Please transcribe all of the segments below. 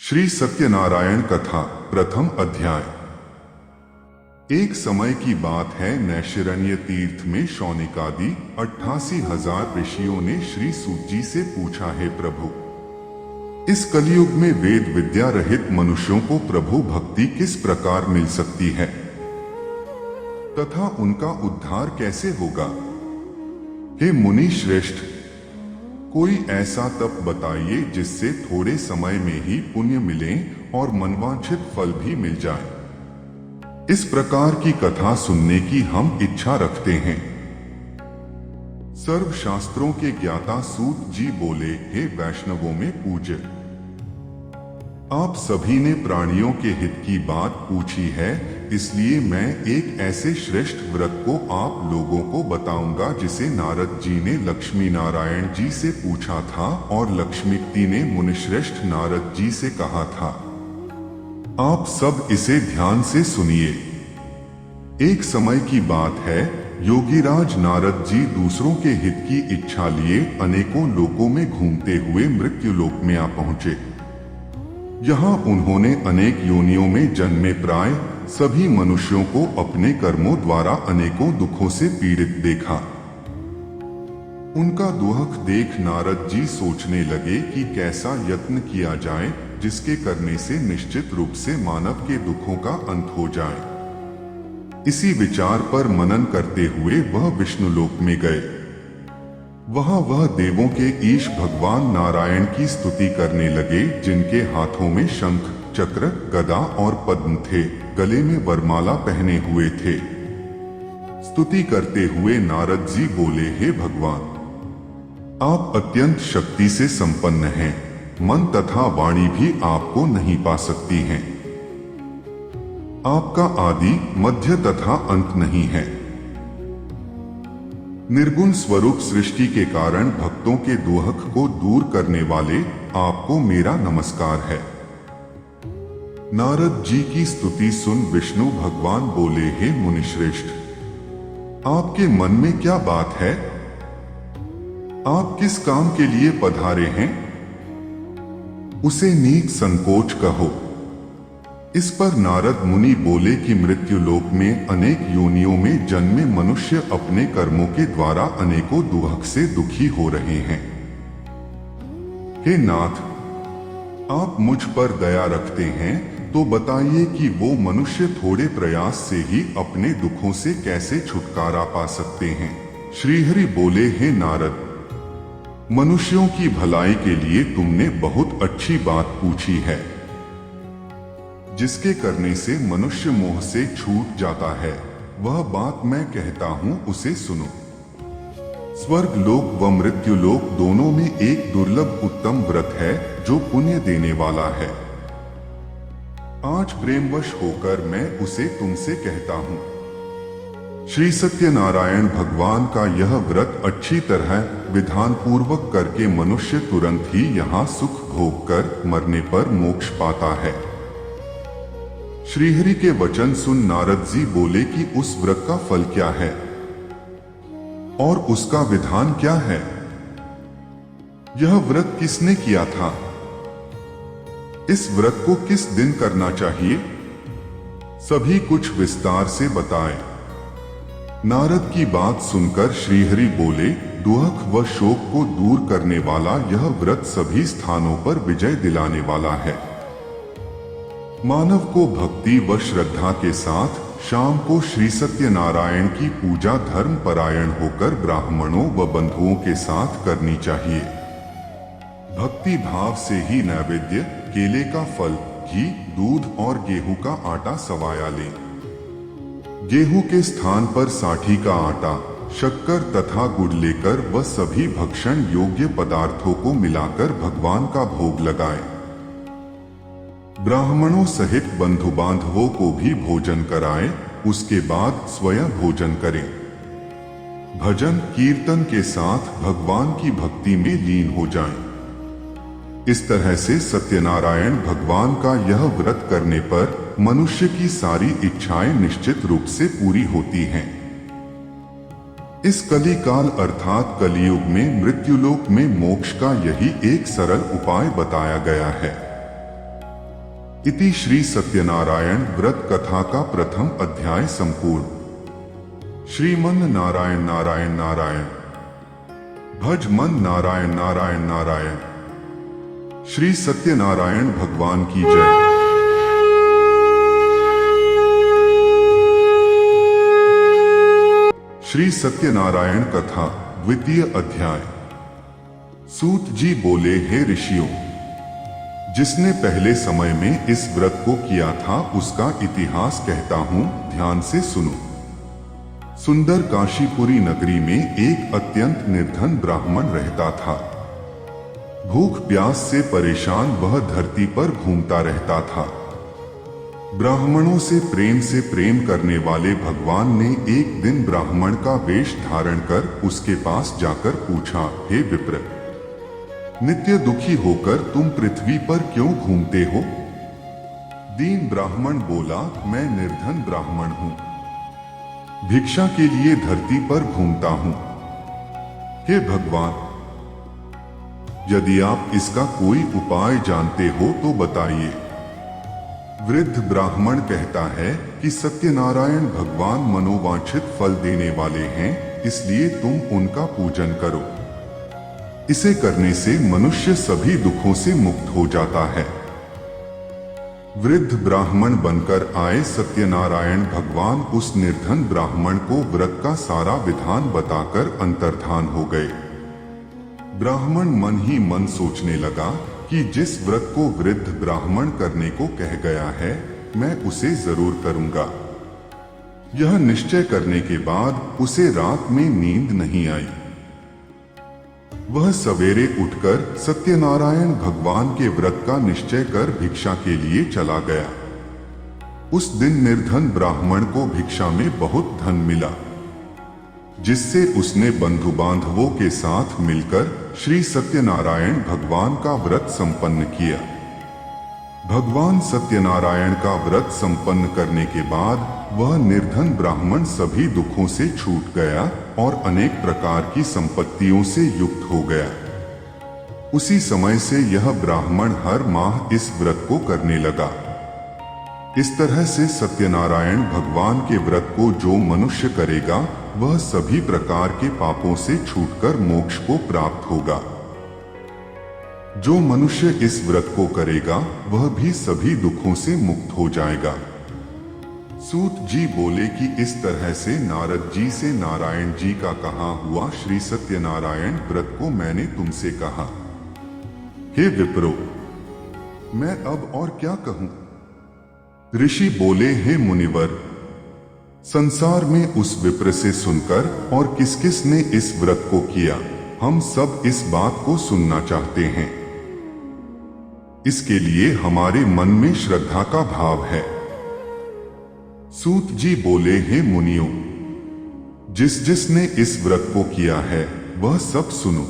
श्री सत्यनारायण कथा प्रथम अध्याय। एक समय की बात है, नैशिरण्य तीर्थ में शौनिकादि 88,000 ऋषियों ने श्री सूत जी से पूछा, है प्रभु, इस कलयुग में वेद विद्या रहित मनुष्यों को प्रभु भक्ति किस प्रकार मिल सकती है तथा उनका उद्धार कैसे होगा। हे मुनि श्रेष्ठ, कोई ऐसा तप बताइए जिससे थोड़े समय में ही पुण्य मिले और मनवांछित फल भी मिल जाए। इस प्रकार की कथा सुनने की हम इच्छा रखते हैं। सर्व शास्त्रों के ज्ञाता सूत जी बोले, हे वैष्णवों में पूज्य, आप सभी ने प्राणियों के हित की बात पूछी है, इसलिए मैं एक ऐसे श्रेष्ठ व्रत को आप लोगों को बताऊंगा जिसे नारद जी ने लक्ष्मी नारायण जी से पूछा था और लक्ष्मीपति ने मुनिश्रेष्ठ नारद जी से कहा था। आप सब इसे ध्यान से सुनिए। एक समय की बात है, योगीराज नारद जी दूसरों के हित की इच्छा लिए अनेकों लोकों में घूमते हुए मृत्युलोक में आ पहुंचे। यहाँ उन्होंने अनेक योनियों में जन्मे प्राय सभी मनुष्यों को अपने कर्मों द्वारा अनेकों दुखों से पीड़ित देखा। उनका दुख देख नारद जी सोचने लगे कि कैसा यत्न किया जाए जिसके करने से निश्चित रूप से मानव के दुखों का अंत हो जाए। इसी विचार पर मनन करते हुए वह विष्णुलोक में गए। वहां वह देवों के ईश भगवान नारायण की स्तुति करने लगे, जिनके हाथों में शंख, चक्र, गदा और पद्म थे, गले में वरमाला पहने हुए थे। स्तुति करते हुए नारद जी बोले, हे भगवान, आप अत्यंत शक्ति से संपन्न हैं, मन तथा वाणी भी आपको नहीं पा सकती हैं। आपका आदि मध्य तथा अंत नहीं है। निर्गुण स्वरूप सृष्टि के कारण भक्तों के दुख को दूर करने वाले आपको मेरा नमस्कार है। नारद जी की स्तुति सुन विष्णु भगवान बोले, हे मुनिश्रेष्ठ, आपके मन में क्या बात है? आप किस काम के लिए पधारे हैं? उसे नीच संकोच कहो। इस पर नारद मुनि बोले कि मृत्युलोक में अनेक योनियों में जन्मे मनुष्य अपने कर्मों के द्वारा अनेकों दुख से दुखी हो रहे हैं। हे नाथ, आप मुझ पर दया रखते हैं तो बताइए कि वो मनुष्य थोड़े प्रयास से ही अपने दुखों से कैसे छुटकारा पा सकते हैं। श्रीहरि बोले, हे नारद, मनुष्यों की भलाई के लिए तुमने बहुत अच्छी बात पूछी है। जिसके करने से मनुष्य मोह से छूट जाता है, वह बात मैं कहता हूं, उसे सुनो। स्वर्ग लोक व मृत्यु लोक दोनों में एक दुर्लभ उत्तम व्रत है जो पुण्य देने वाला है। आज प्रेमवश होकर मैं उसे तुमसे कहता हूं। श्री सत्यनारायण भगवान का यह व्रत अच्छी तरह विधान पूर्वक करके मनुष्य तुरंत ही यहाँ सुख भोग कर मरने पर मोक्ष पाता है। श्रीहरि के वचन सुन नारद जी बोले कि उस व्रत का फल क्या है और उसका विधान क्या है? यह व्रत किसने किया था? इस व्रत को किस दिन करना चाहिए? सभी कुछ विस्तार से बताएं। नारद की बात सुनकर श्रीहरि बोले, दुख व शोक को दूर करने वाला यह व्रत सभी स्थानों पर विजय दिलाने वाला है। मानव को भक्ति व श्रद्धा के साथ शाम को श्री सत्यनारायण की पूजा धर्म परायण होकर ब्राह्मणों व बंधुओं के साथ करनी चाहिए। भक्ति भाव से ही नैवेद्य, केले का फल, घी, दूध और गेहूं का आटा सवाया लें। गेहूं के स्थान पर साठी का आटा, शक्कर तथा गुड़ लेकर वह सभी भक्षण योग्य पदार्थों को मिलाकर भगवान का भोग लगाएं। ब्राह्मणों सहित बंधु बांधवों को भी भोजन कराएं, उसके बाद स्वयं भोजन करें। भजन कीर्तन के साथ भगवान की भक्ति में लीन हो जाएं। इस तरह से सत्यनारायण भगवान का यह व्रत करने पर मनुष्य की सारी इच्छाएं निश्चित रूप से पूरी होती हैं। इस कलिकाल अर्थात कलियुग में मृत्युलोक में मोक्ष का यही एक सरल उपाय बताया गया है। इति श्री सत्यनारायण व्रत कथा का प्रथम अध्याय संपूर्ण। श्रीमन नारायण नारायण नारायण, भज मन नारायण नारायण नारायण। श्री सत्यनारायण भगवान की जय। श्री सत्यनारायण कथा द्वितीय अध्याय। सूत जी बोले, हे ऋषियों, जिसने पहले समय में इस व्रत को किया था उसका इतिहास कहता हूं, ध्यान से सुनो। सुंदर काशीपुरी नगरी में एक अत्यंत निर्धन ब्राह्मण रहता था। भूख प्यास से परेशान वह धरती पर घूमता रहता था। ब्राह्मणों से प्रेम करने वाले भगवान ने एक दिन ब्राह्मण का वेश धारण कर उसके पास जाकर पूछा, हे विप्र, नित्य दुखी होकर तुम पृथ्वी पर क्यों घूमते हो? दीन ब्राह्मण बोला, मैं निर्धन ब्राह्मण हूं, भिक्षा के लिए धरती पर घूमता हूं। हे भगवान, यदि आप इसका कोई उपाय जानते हो तो बताइए। वृद्ध ब्राह्मण कहता है कि सत्यनारायण भगवान मनोवांछित फल देने वाले हैं, इसलिए तुम उनका पूजन करो। इसे करने से मनुष्य सभी दुखों से मुक्त हो जाता है। वृद्ध ब्राह्मण बनकर आए सत्यनारायण भगवान उस निर्धन ब्राह्मण को व्रत का सारा विधान बताकर अंतर्धान हो गए। ब्राह्मण मन ही मन सोचने लगा कि जिस व्रत को वृद्ध ब्राह्मण करने को कह गया है, मैं उसे जरूर करूंगा। यह निश्चय करने के बाद उसे रात में नींद नहीं आई। वह सवेरे उठकर सत्यनारायण भगवान के व्रत का निश्चय कर भिक्षा के लिए चला गया। उस दिन निर्धन ब्राह्मण को भिक्षा में बहुत धन मिला, जिससे उसने बंधु बांधवों के साथ मिलकर श्री सत्यनारायण भगवान का व्रत संपन्न किया। भगवान सत्यनारायण का व्रत संपन्न करने के बाद वह निर्धन ब्राह्मण सभी दुखों से छूट गया और अनेक प्रकार की संपत्तियों से युक्त हो गया। उसी समय से यह ब्राह्मण हर माह इस व्रत को करने लगा। इस तरह से सत्यनारायण भगवान के व्रत को जो मनुष्य करेगा वह सभी प्रकार के पापों से छूटकर मोक्ष को प्राप्त होगा। जो मनुष्य इस व्रत को करेगा वह भी सभी दुखों से मुक्त हो जाएगा। सूत जी बोले कि इस तरह से नारद जी से नारायण जी का कहा हुआ श्री सत्यनारायण व्रत को मैंने तुमसे कहा। हे विप्रो, मैं अब और क्या कहूं? ऋषि बोले, हे मुनिवर, संसार में उस विप्र से सुनकर और किस किस ने इस व्रत को किया, हम सब इस बात को सुनना चाहते हैं। इसके लिए हमारे मन में श्रद्धा का भाव है। सूत जी बोले, हे मुनियों, जिस जिसने इस व्रत को किया है वह सब सुनो।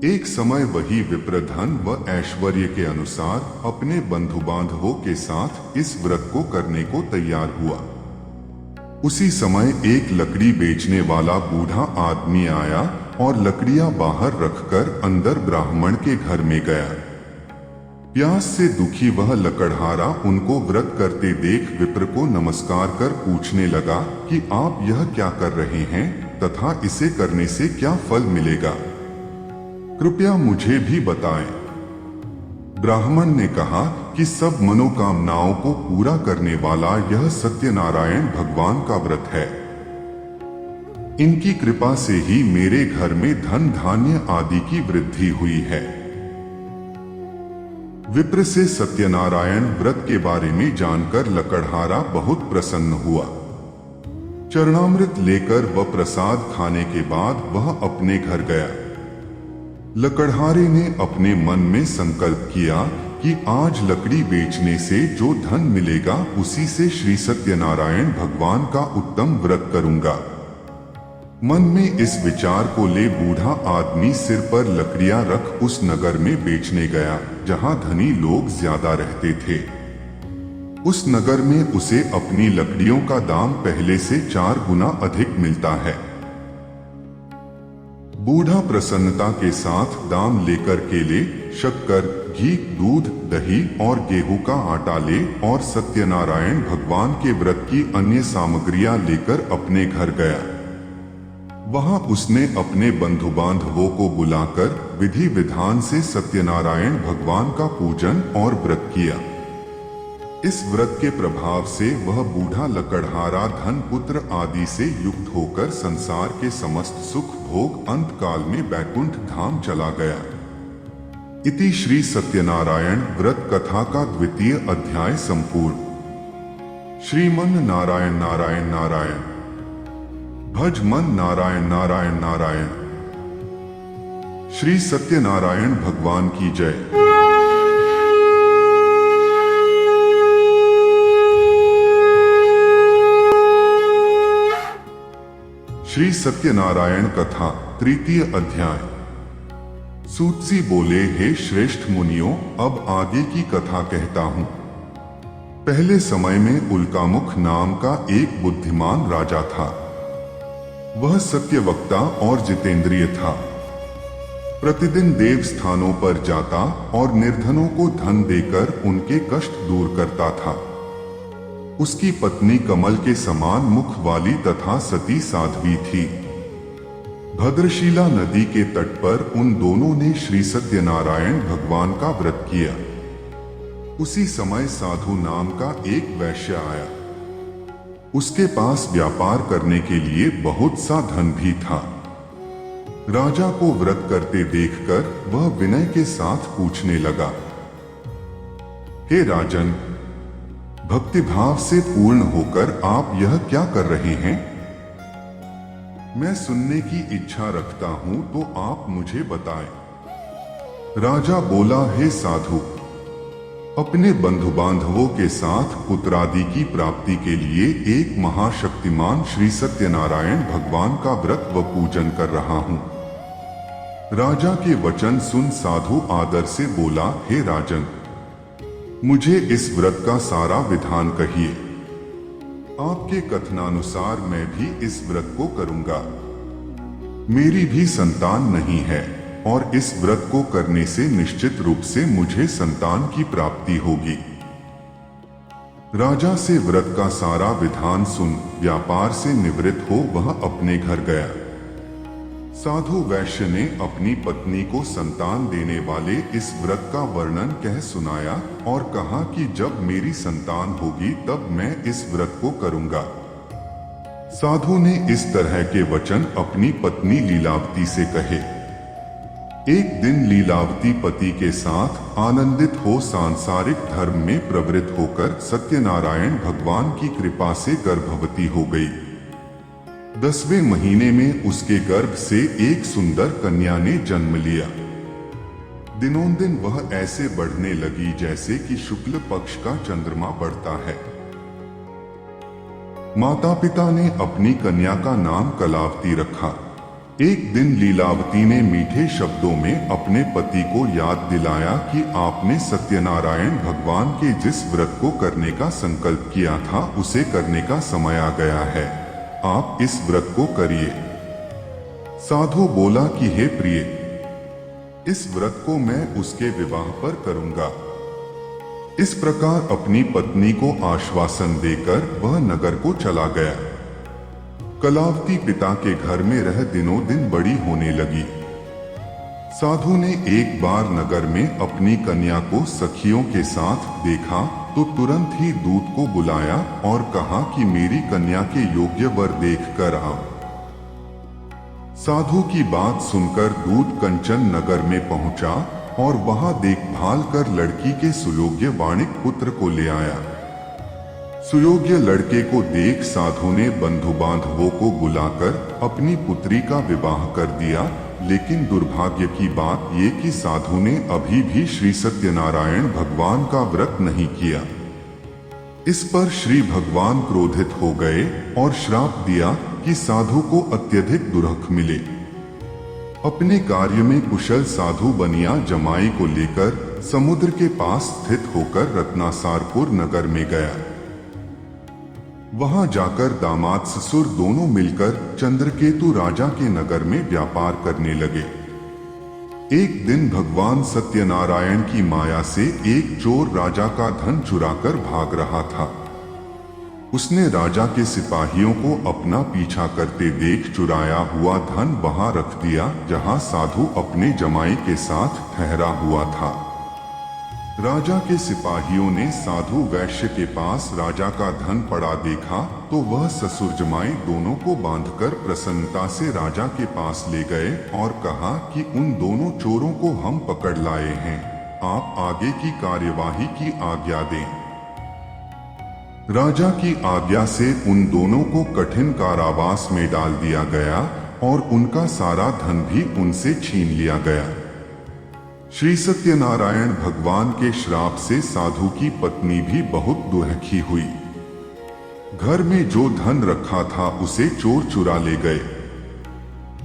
एक समय वही विप्र धन व ऐश्वर्य के अनुसार अपने बंधु बांधवों के साथ इस व्रत को करने को तैयार हुआ। उसी समय एक लकड़ी बेचने वाला बूढ़ा आदमी आया और लकड़ियां बाहर रखकर अंदर ब्राह्मण के घर में गया। प्यास से दुखी वह लकड़हारा उनको व्रत करते देख विप्र को नमस्कार कर पूछने लगा कि आप यह क्या कर रहे हैं तथा इसे करने से क्या फल मिलेगा, कृपया मुझे भी बताएं। ब्राह्मण ने कहा कि सब मनोकामनाओं को पूरा करने वाला यह सत्यनारायण भगवान का व्रत है। इनकी कृपा से ही मेरे घर में धन धान्य आदि की वृद्धि हुई है। विप्र से सत्यनारायण व्रत के बारे में जानकर लकड़हारा बहुत प्रसन्न हुआ। चरणामृत लेकर व प्रसाद खाने के बाद वह अपने घर गया। लकड़हारे ने अपने मन में संकल्प किया कि आज लकड़ी बेचने से जो धन मिलेगा उसी से श्री सत्यनारायण भगवान का उत्तम व्रत करूंगा। मन में इस विचार को ले बूढ़ा आदमी सिर पर लकड़ियां रख उस नगर में बेचने गया जहां धनी लोग ज्यादा रहते थे। उस नगर में उसे अपनी लकड़ियों का दाम पहले से 4 गुना अधिक मिलता है। बूढ़ा प्रसन्नता के साथ दाम लेकर केले, शक्कर, घी, दूध, दही और गेहूं का आटा ले और सत्यनारायण भगवान के व्रत की अन्य सामग्रियां लेकर अपने घर गया। वहां उसने अपने बंधु बांधवों को बुलाकर विधि विधान से सत्यनारायण भगवान का पूजन और व्रत किया। इस व्रत के प्रभाव से वह बूढ़ा लकड़हारा धन पुत्र आदि से युक्त होकर संसार के समस्त सुख भोग अंत काल में वैकुंठ धाम चला गया। इति श्री सत्यनारायण व्रत कथा का द्वितीय अध्याय संपूर्ण। श्रीमन नारायण नारायण नारायण, भज मन नारायण नारायण नारायण। श्री सत्यनारायण भगवान की जय। श्री सत्यनारायण कथा तृतीय अध्याय। सूतजी बोले, हे श्रेष्ठ मुनियों, अब आगे की कथा कहता हूं। पहले समय में उल्कामुख नाम का एक बुद्धिमान राजा था। वह सत्यवक्ता और जितेंद्रिय था। प्रतिदिन देव स्थानों पर जाता और निर्धनों को धन देकर उनके कष्ट दूर करता था। उसकी पत्नी कमल के समान मुख वाली तथा सती साध्वी थी। भद्रशिला नदी के तट पर उन दोनों ने श्री सत्यनारायण भगवान का व्रत किया। उसी समय साधु नाम का एक वैश्य आया। उसके पास व्यापार करने के लिए बहुत सा धन भी था। राजा को व्रत करते देखकर वह विनय के साथ पूछने लगा, हे राजन, भक्तिभाव से पूर्ण होकर आप यह क्या कर रहे हैं? मैं सुनने की इच्छा रखता हूं, तो आप मुझे बताएं। राजा बोला, हे साधु, अपने बंधु बांधवों के साथ पुत्रादि की प्राप्ति के लिए एक महाशक्तिमान श्री सत्यनारायण भगवान का व्रत व पूजन कर रहा हूं। राजा के वचन सुन साधु आदर से बोला, हे राजन, मुझे इस व्रत का सारा विधान कहिए। आपके कथनानुसार मैं भी इस व्रत को करूंगा। मेरी भी संतान नहीं है और इस व्रत को करने से निश्चित रूप से मुझे संतान की प्राप्ति होगी। राजा से व्रत का सारा विधान सुन व्यापार से निवृत्त हो वह अपने घर गया। साधु वैश्य ने अपनी पत्नी को संतान देने वाले इस व्रत का वर्णन कह सुनाया और कहा कि जब मेरी संतान होगी तब मैं इस व्रत को करूंगा। साधु ने इस तरह के वचन अपनी पत्नी लीलावती से कहे। एक दिन लीलावती पति के साथ आनंदित हो सांसारिक धर्म में प्रवृत्त होकर सत्यनारायण भगवान की कृपा से गर्भवती हो गई। 10वें महीने में उसके गर्भ से एक सुंदर कन्या ने जन्म लिया। दिनों दिन वह ऐसे बढ़ने लगी जैसे कि शुक्ल पक्ष का चंद्रमा बढ़ता है। माता पिता ने अपनी कन्या का नाम कलावती रखा। एक दिन लीलावती ने मीठे शब्दों में अपने पति को याद दिलाया कि आपने सत्यनारायण भगवान के जिस व्रत को करने का संकल्प किया था उसे करने का समय आ गया है। आप इस व्रत को करिए। साधु बोला कि हे प्रिय, इस व्रत को मैं उसके विवाह पर करूंगा। इस प्रकार अपनी पत्नी को आश्वासन देकर वह नगर को चला गया। कलावती पिता के घर में रह दिनों दिन बड़ी होने लगी। साधु ने एक बार नगर में अपनी कन्या को सखियों के साथ देखा तो तुरंत ही दूत को बुलाया और कहा कि मेरी कन्या के योग्य वर देख कर आओ। साधु की बात सुनकर दूत कंचन नगर में पहुंचा और वहां देखभाल कर लड़की के सुयोग्य वाणिक पुत्र को ले आया। सुयोग्य लड़के को देख साधु ने बंधु बांधवों को बुलाकर अपनी पुत्री का विवाह कर दिया। लेकिन दुर्भाग्य की बात ये कि साधु ने अभी भी श्री सत्यनारायण भगवान का व्रत नहीं किया। इस पर श्री भगवान क्रोधित हो गए और श्राप दिया कि साधु को अत्यधिक दुर्हक मिले। अपने कार्य में कुशल साधु बनिया जमाई को लेकर समुद्र के पास स्थित होकर रत्नासारपुर नगर में गया। वहां जाकर दामाद ससुर दोनों मिलकर चंद्रकेतु राजा के नगर में व्यापार करने लगे। एक दिन भगवान सत्यनारायण की माया से एक चोर राजा का धन चुराकर भाग रहा था। उसने राजा के सिपाहियों को अपना पीछा करते देख चुराया हुआ धन वहां रख दिया जहां साधु अपने जमाई के साथ ठहरा हुआ था। राजा के सिपाहियों ने साधु वैश्य के पास राजा का धन पड़ा देखा तो वह ससुर जमाई दोनों को बांधकर प्रसन्नता से राजा के पास ले गए और कहा कि उन दोनों चोरों को हम पकड़ लाए हैं, आप आगे की कार्यवाही की आज्ञा दें। राजा की आज्ञा से उन दोनों को कठिन कारावास में डाल दिया गया और उनका सारा धन भी उनसे छीन लिया गया। श्री सत्यनारायण भगवान के श्राप से साधु की पत्नी भी बहुत दुखी हुई। घर में जो धन रखा था उसे चोर चुरा ले गए।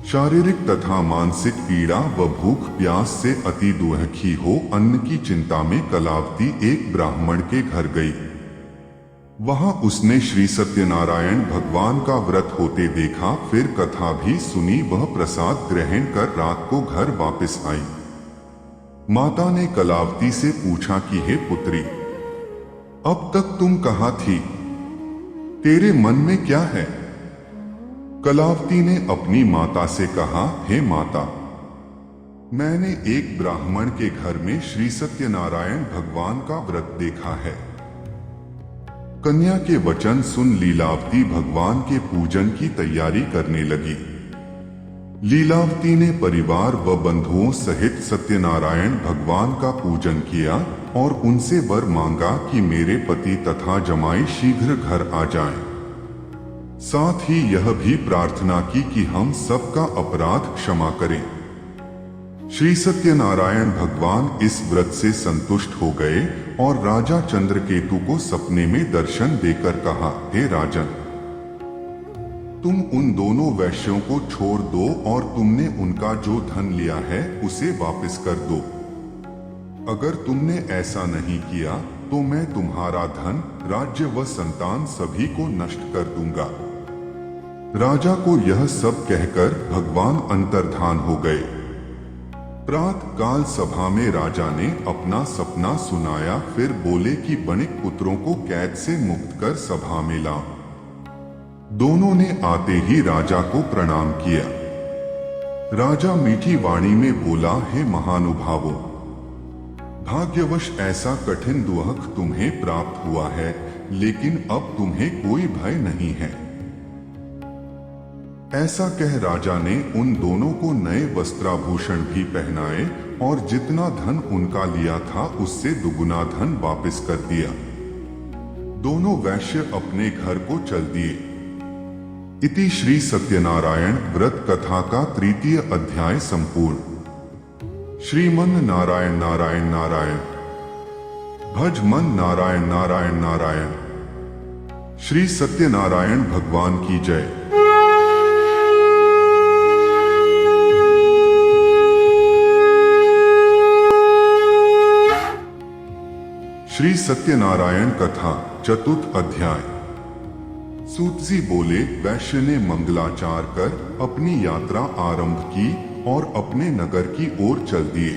शारीरिक तथा मानसिक पीड़ा व भूख प्यास से अति दुखी हो अन्न की चिंता में कलावती एक ब्राह्मण के घर गई। वहां उसने श्री सत्यनारायण भगवान का व्रत होते देखा, फिर कथा भी सुनी, वह प्रसाद ग्रहण कर रात को घर वापस आई। माता ने कलावती से पूछा कि हे पुत्री, अब तक तुम कहाँ थी? तेरे मन में क्या है? कलावती ने अपनी माता से कहा, हे माता, मैंने एक ब्राह्मण के घर में श्री सत्यनारायण भगवान का व्रत देखा है। कन्या के वचन सुन लीलावती भगवान के पूजन की तैयारी करने लगी। लीलावती ने परिवार व बंधुओं सहित सत्यनारायण भगवान का पूजन किया और उनसे वर मांगा कि मेरे पति तथा जमाई शीघ्र घर आ जाएं। साथ ही यह भी प्रार्थना की कि हम सबका अपराध क्षमा करें। श्री सत्यनारायण भगवान इस व्रत से संतुष्ट हो गए और राजा चंद्रकेतु को सपने में दर्शन देकर कहा, हे राजन, तुम उन दोनों वैश्यों को छोड़ दो और तुमने उनका जो धन लिया है उसे वापस कर दो। अगर तुमने ऐसा नहीं किया तो मैं तुम्हारा धन, राज्य व संतान सभी को नष्ट कर दूंगा। राजा को यह सब कहकर भगवान अंतर्धान हो गए। प्रातः काल सभा में राजा ने अपना सपना सुनाया, फिर बोले कि बणिक पुत्रों को कैद से मुक्त कर सभा में ला। दोनों ने आते ही राजा को प्रणाम किया। राजा मीठी वाणी में बोला, हे महानुभावों, भाग्यवश ऐसा कठिन दुख तुम्हें प्राप्त हुआ है, लेकिन अब तुम्हें कोई भय नहीं है। ऐसा कह राजा ने उन दोनों को नए वस्त्राभूषण भी पहनाए और जितना धन उनका लिया था उससे दुगुना धन वापस कर दिया। दोनों वैश्य अपने घर को चल दिए। इति श्री सत्यनारायण व्रत कथा का 3य अध्याय संपूर्ण। श्रीमन नारायण नारायण नारायण, भज मन नारायण नारायण नारायण। श्री सत्यनारायण भगवान की जय। श्री सत्यनारायण कथा चतुर्थ अध्याय। सूत जी बोले, वैश्य ने मंगलाचार कर अपनी यात्रा आरंभ की और अपने नगर की ओर चल दिए।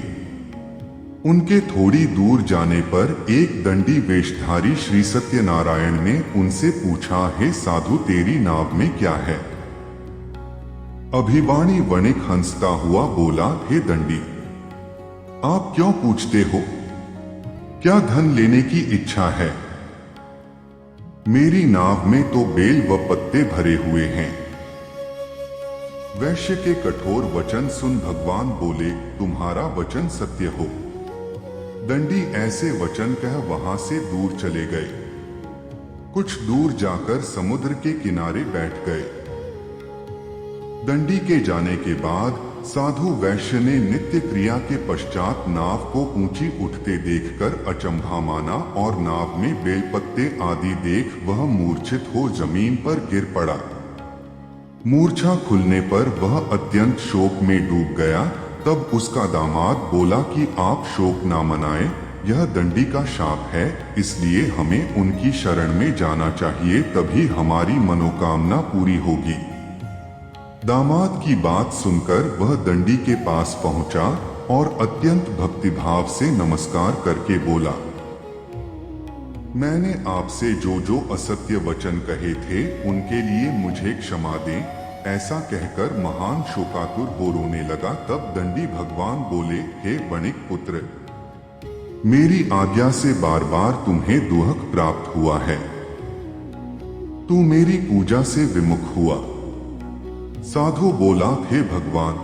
उनके थोड़ी दूर जाने पर एक दंडी वेशधारी श्री सत्यनारायण ने उनसे पूछा, हे साधु, तेरी नाव में क्या है? अभिवाणी वणिक हंसता हुआ बोला, हे दंडी, आप क्यों पूछते हो? क्या धन लेने की इच्छा है? मेरी नाव में तो बेल व पत्ते भरे हुए हैं। वैश्य के कठोर वचन सुन भगवान बोले, तुम्हारा वचन सत्य हो। दंडी ऐसे वचन कह वहां से दूर चले गए। कुछ दूर जाकर समुद्र के किनारे बैठ गए। दंडी के जाने के बाद साधु वैश्य ने नित्य क्रिया के पश्चात नाव को ऊंची उठते देखकर अचंभा माना और नाव में बेलपत्ते आदि देख वह मूर्छित हो जमीन पर गिर पड़ा। मूर्छा खुलने पर वह अत्यंत शोक में डूब गया। तब उसका दामाद बोला कि आप शोक ना मनाएं, यह दंडी का शाप है, इसलिए हमें उनकी शरण में जाना चाहिए, तभी हमारी मनोकामना पूरी होगी। दामाद की बात सुनकर वह दंडी के पास पहुंचा और अत्यंत भक्तिभाव से नमस्कार करके बोला, मैंने आपसे जो जो असत्य वचन कहे थे उनके लिए मुझे क्षमा दें। ऐसा कहकर महान शोकातुर हो रोने लगा। तब दंडी भगवान बोले, हे वणिक पुत्र, मेरी आज्ञा से बार बार तुम्हें दुहक प्राप्त हुआ है। तू मेरी पूजा से विमुख हुआ। साधु बोला, हे भगवान,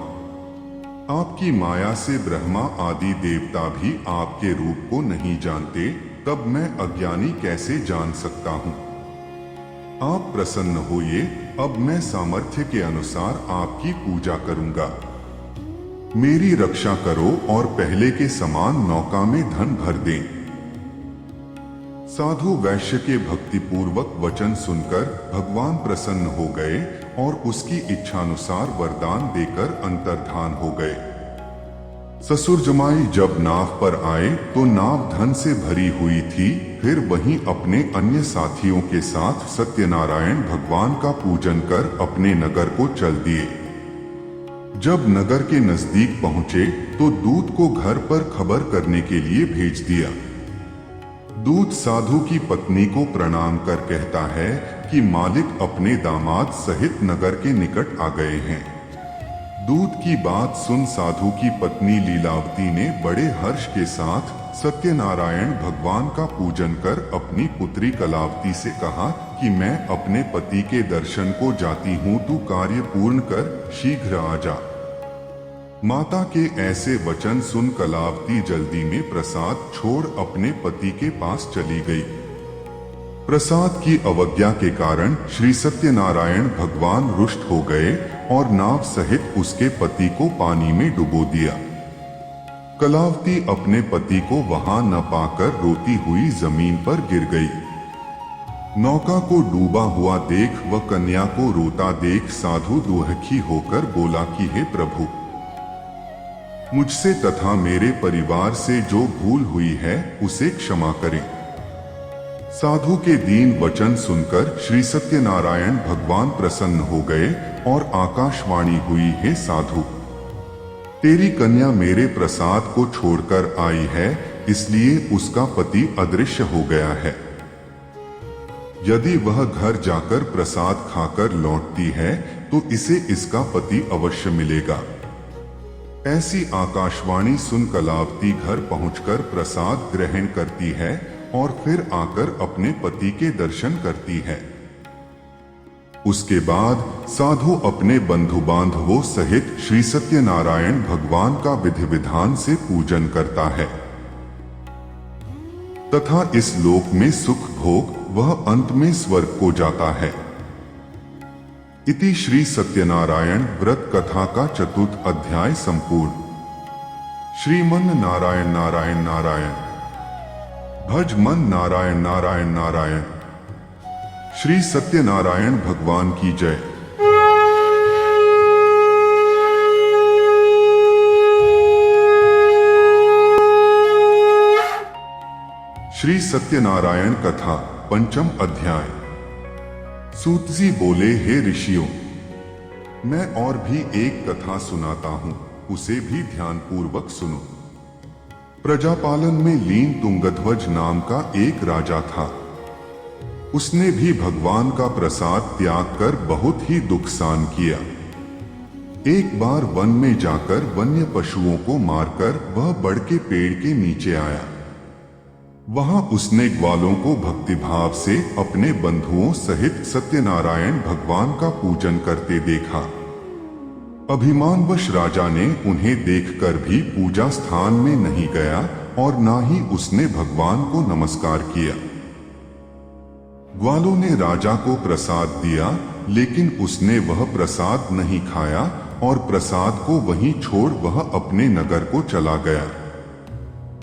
आपकी माया से ब्रह्मा आदि देवता भी आपके रूप को नहीं जानते, तब मैं अज्ञानी कैसे जान सकता हूं? आप प्रसन्न होइए, अब मैं सामर्थ्य के अनुसार आपकी पूजा करूंगा। मेरी रक्षा करो और पहले के समान नौका में धन भर दें। साधु वैश्य के भक्तिपूर्वक वचन सुनकर भगवान प्रसन्न हो गए और उसकी इच्छानुसार वरदान देकर अंतर्धान हो गए। ससुर जमाई जब नाव पर आए तो नाव धन से भरी हुई थी। फिर वहीं अपने अन्य साथियों के साथ सत्यनारायण भगवान का पूजन कर अपने नगर को चल दिए। जब नगर के नजदीक पहुंचे तो दूत को घर पर खबर करने के लिए भेज दिया। दूत साधु की पत्नी को प्रणाम कर कहता है कि मालिक अपने दामाद सहित नगर के निकट आ गए हैं। दूत की बात सुन साधु की पत्नी लीलावती ने बड़े हर्ष के साथ सत्यनारायण भगवान का पूजन कर अपनी पुत्री कलावती से कहा कि मैं अपने पति के दर्शन को जाती हूँ, तू कार्य पूर्ण कर शीघ्र आ जा। माता के ऐसे वचन सुन कलावती जल्दी में प्रसाद छोड़ अपने पति के पास चली गई। प्रसाद की अवज्ञा के कारण श्री सत्यनारायण भगवान रुष्ट हो गए और नाव सहित उसके पति को पानी में डुबो दिया। कलावती अपने पति को वहां न पाकर रोती हुई जमीन पर गिर गई। नौका को डूबा हुआ देख व कन्या को रोता देख साधु दुखी होकर बोला कि हे प्रभु, मुझसे तथा मेरे परिवार से जो भूल हुई है उसे क्षमा करें। साधु के दीन वचन सुनकर श्री सत्यनारायण भगवान प्रसन्न हो गए और आकाशवाणी हुई, हे साधु, तेरी कन्या मेरे प्रसाद को छोड़कर आई है, इसलिए उसका पति अदृश्य हो गया है। यदि वह घर जाकर प्रसाद खाकर लौटती है तो इसे इसका पति अवश्य मिलेगा। ऐसी आकाशवाणी सुन कलावती घर पहुंचकर प्रसाद ग्रहण करती है और फिर आकर अपने पति के दर्शन करती है। उसके बाद साधु अपने बंधु बांधवों सहित श्री सत्यनारायण भगवान का विधि विधान से पूजन करता है तथा इस लोक में सुख भोग वह अंत में स्वर्ग को जाता है। इति श्री सत्यनारायण व्रत कथा का चतुर्थ अध्याय संपूर्ण। श्रीमन नारायण नारायण नारायण, भज मन नारायण नारायण नारायण। श्री सत्यनारायण भगवान की जय। श्री सत्यनारायण कथा पंचम अध्याय। सूत जी बोले, हे ऋषियों, मैं और भी एक कथा सुनाता हूं, उसे भी ध्यान पूर्वक सुनो। प्रजापालन में लीन तुंगध्वज नाम का एक राजा था। उसने भी भगवान का प्रसाद त्याग कर बहुत ही दुख सहन किया। एक बार वन में जाकर वन्य पशुओं को मारकर वह बड़ के पेड़ के नीचे आया। वहां उसने ग्वालों को भक्तिभाव से अपने बंधुओं सहित सत्यनारायण भगवान का पूजन करते देखा। अभिमानवश राजा ने उन्हें देखकर भी पूजा स्थान में नहीं गया और ना ही उसने भगवान को नमस्कार किया। ग्वालों ने राजा को प्रसाद दिया, लेकिन उसने वह प्रसाद नहीं खाया और प्रसाद को वहीं छोड़ वह अपने नगर को चला गया।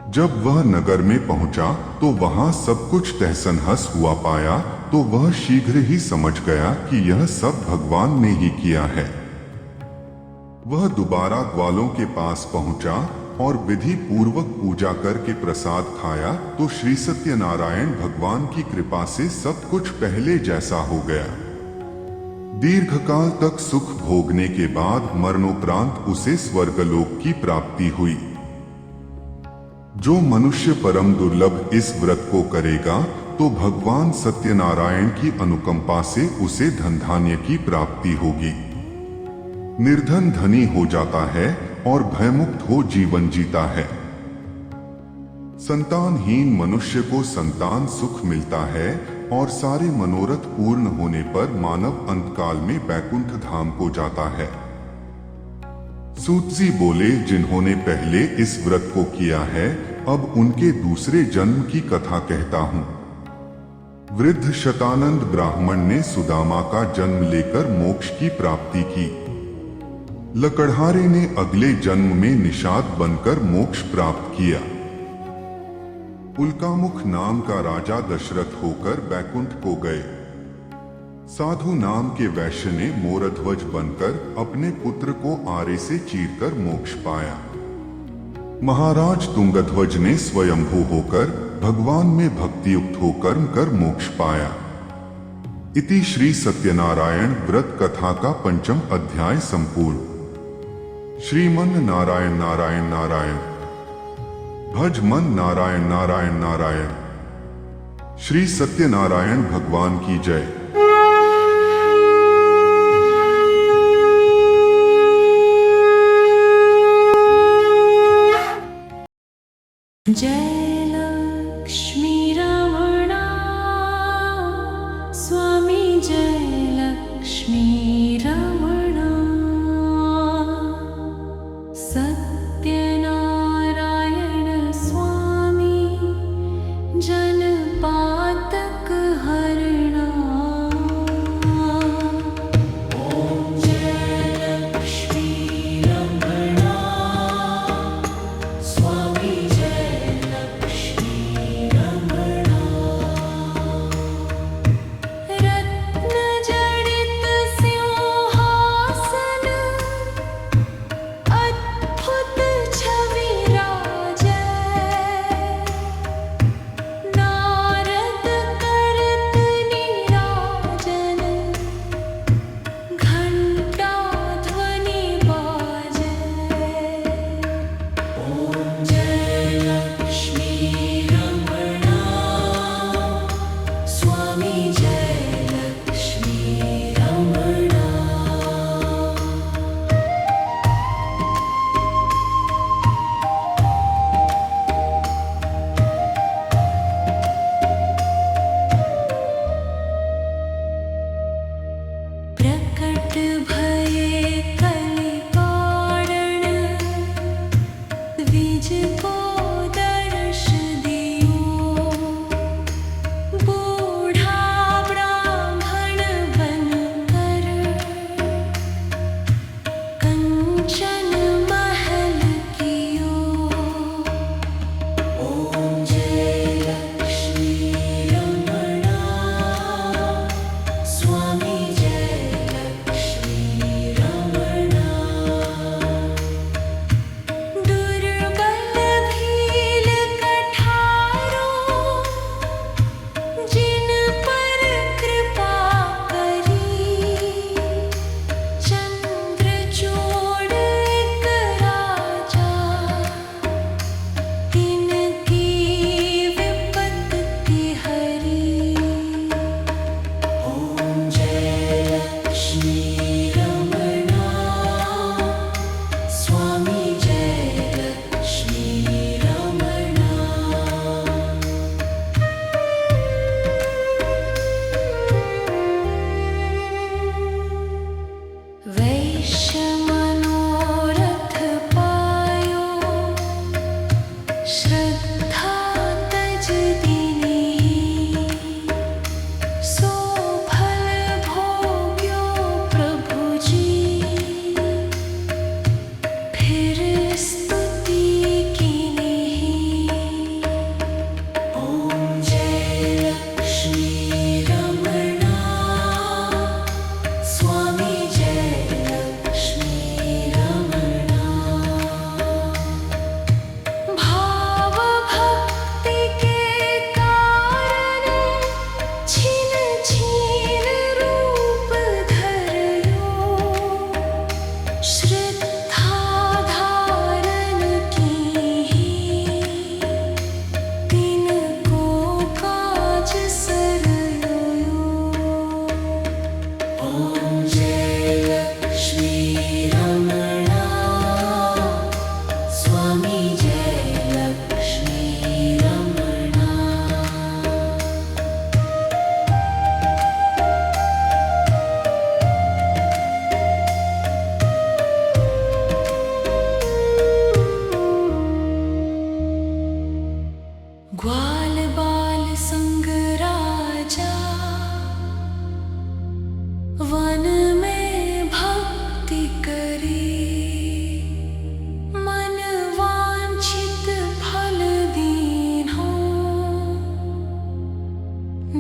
जब वह नगर में पहुंचा तो वहां सब कुछ तहस-नहस हुआ पाया तो वह शीघ्र ही समझ गया कि यह सब भगवान ने ही किया है। वह दोबारा ग्वालों के पास पहुंचा और विधि पूर्वक पूजा करके प्रसाद खाया तो श्री सत्यनारायण भगवान की कृपा से सब कुछ पहले जैसा हो गया। दीर्घकाल तक सुख भोगने के बाद मरणोपरांत उसे स्वर्गलोक की प्राप्ति हुई। जो मनुष्य परम दुर्लभ इस व्रत को करेगा तो भगवान सत्यनारायण की अनुकंपा से उसे धन धान्य की प्राप्ति होगी। निर्धन धनी हो जाता है और भयमुक्त हो जीवन जीता है। संतानहीन मनुष्य को संतान सुख मिलता है और सारे मनोरथ पूर्ण होने पर मानव अंतकाल में बैकुंठ धाम को जाता है। सूत जी बोले, जिन्होंने पहले इस व्रत को किया है अब उनके दूसरे जन्म की कथा कहता हूं। वृद्ध शतानंद ब्राह्मण ने सुदामा का जन्म लेकर मोक्ष की प्राप्ति की। लकड़हारे ने अगले जन्म में निषाद बनकर मोक्ष प्राप्त किया। उल्कामुख नाम का राजा दशरथ होकर बैकुंठ को गए। साधु नाम के वैश्य ने मोरध्वज बनकर अपने पुत्र को आरे से चीरकर मोक्ष पाया। महाराज तुंगध्वज ने स्वयंभू होकर भगवान में भक्तियुक्त होकर कर मोक्ष पाया। इति श्री सत्यनारायण व्रत कथा का पंचम अध्याय संपूर्ण। श्रीमन नारायण नारायण नारायण, भज मन नारायण नारायण नारायण। श्री सत्यनारायण भगवान की जय। जय लक्ष्मी रमणा स्वामी, जय लक्ष्मी रमणा। सत्यनारायण स्वामी, जनपातक हरणा।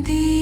देव